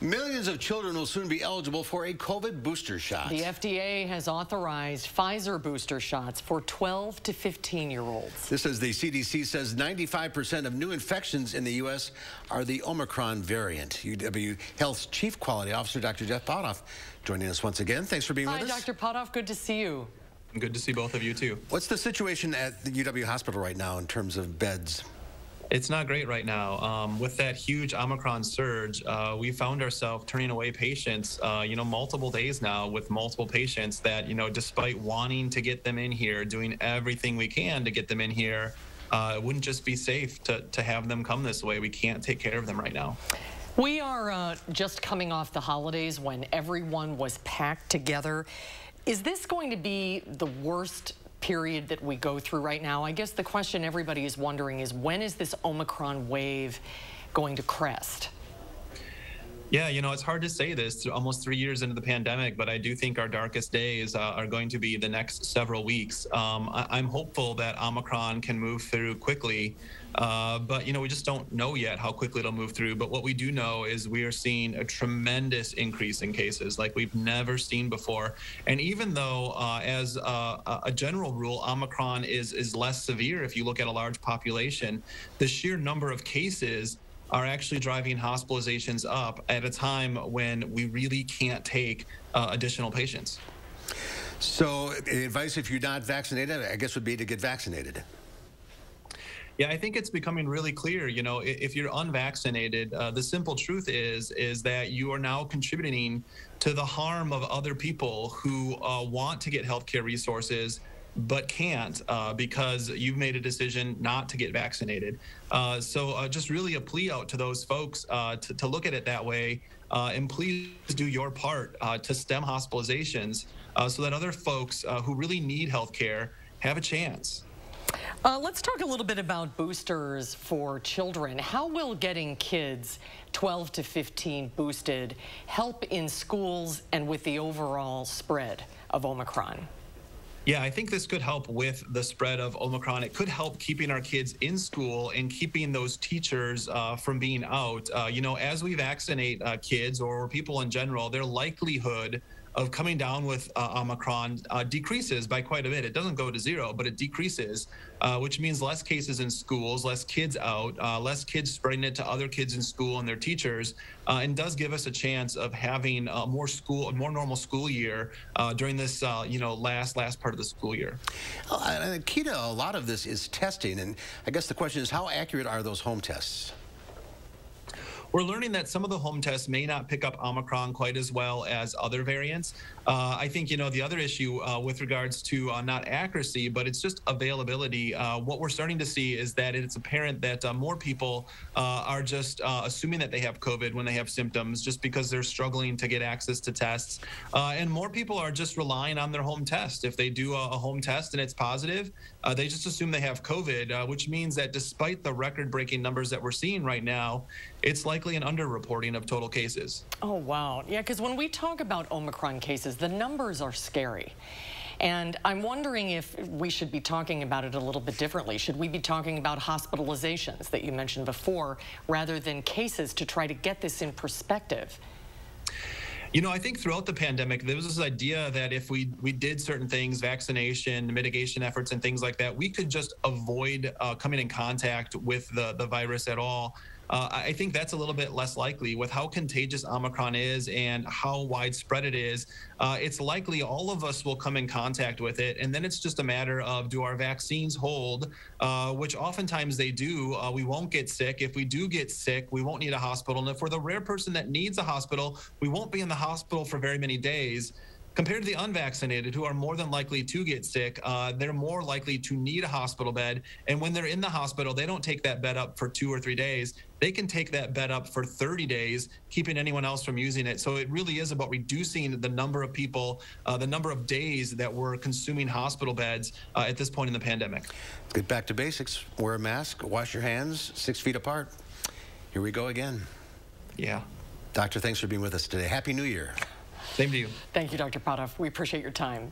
Millions of children will soon be eligible for a COVID booster shot. The FDA has authorized Pfizer booster shots for 12 to 15-year-olds. This as the CDC says 95% of new infections in the U.S. are the Omicron variant. UW Health's Chief Quality Officer, Dr. Jeff Pothof, joining us once again. Thanks for being with us. Hi, Dr. Pothof. Good to see you. Good to see both of you, too. What's the situation at the UW Hospital right now in terms of beds? It's not great right now. With that huge Omicron surge, we found ourselves turning away patients, multiple days now with multiple patients that, despite wanting to get them in here, doing everything we can to get them in here, it wouldn't just be safe to have them come this way. We can't take care of them right now. We are just coming off the holidays when everyone was packed together. Is this going to be the worst period that we go through right now? I guess the question everybody is wondering is, when is this Omicron wave going to crest? Yeah, it's hard to say this almost 3 years into the pandemic, but I do think our darkest days are going to be the next several weeks. I'm hopeful that Omicron can move through quickly, but we just don't know yet how quickly it'll move through. But what we do know is we are seeing a tremendous increase in cases like we've never seen before. And even though, as a general rule, Omicron is less severe if you look at a large population, the sheer number of cases are actually driving hospitalizations up at a time when we really can't take additional patients. So advice, if you're not vaccinated, I guess would be to get vaccinated. Yeah, I think it's becoming really clear, if you're unvaccinated, the simple truth is that you are now contributing to the harm of other people who want to get healthcare resources but can't because you've made a decision not to get vaccinated. So just really a plea out to those folks to look at it that way, and please do your part to stem hospitalizations so that other folks who really need health care have a chance. Let's talk a little bit about boosters for children. How will getting kids 12 to 15 boosted help in schools and with the overall spread of Omicron? Yeah, I think this could help with the spread of Omicron. It could help keeping our kids in school and keeping those teachers from being out. As we vaccinate kids or people in general, their likelihood of coming down with Omicron decreases by quite a bit. It doesn't go to zero, but it decreases, which means less cases in schools, less kids out, less kids spreading it to other kids in school and their teachers, and does give us a chance of having a more normal school year during this, last part of the school year. And the key to a lot of this is testing, and I guess the question is, how accurate are those home tests? We're learning that some of the home tests may not pick up Omicron quite as well as other variants. I think, the other issue with regards to not accuracy, but it's just availability. What we're starting to see is that it's apparent that more people are just assuming that they have COVID when they have symptoms just because they're struggling to get access to tests. And more people are just relying on their home test. If they do a home test and it's positive, they just assume they have COVID, which means that despite the record-breaking numbers that we're seeing right now, it's likely an underreporting of total cases. Oh, wow. Yeah, because when we talk about Omicron cases, the numbers are scary. And I'm wondering if we should be talking about it a little bit differently. Should we be talking about hospitalizations that you mentioned before rather than cases to try to get this in perspective? I think throughout the pandemic, there was this idea that if we did certain things, vaccination, mitigation efforts, and things like that, we could just avoid coming in contact with the virus at all. I think that's a little bit less likely. With how contagious Omicron is and how widespread it is, it's likely all of us will come in contact with it. And then it's just a matter of, do our vaccines hold, which oftentimes they do. We won't get sick. If we do get sick, we won't need a hospital. And if we're the rare person that needs a hospital, we won't be in the hospital for very many days. Compared to the unvaccinated, who are more than likely to get sick, they're more likely to need a hospital bed. And when they're in the hospital, they don't take that bed up for 2 or 3 days. They can take that bed up for 30 days, keeping anyone else from using it. So it really is about reducing the number of people, the number of days that we're consuming hospital beds at this point in the pandemic. Let's get back to basics. Wear a mask, wash your hands 6 feet apart. Here we go again. Yeah. Doctor, thanks for being with us today. Happy New Year. Same to you. Thank you, Dr. Pothof. We appreciate your time.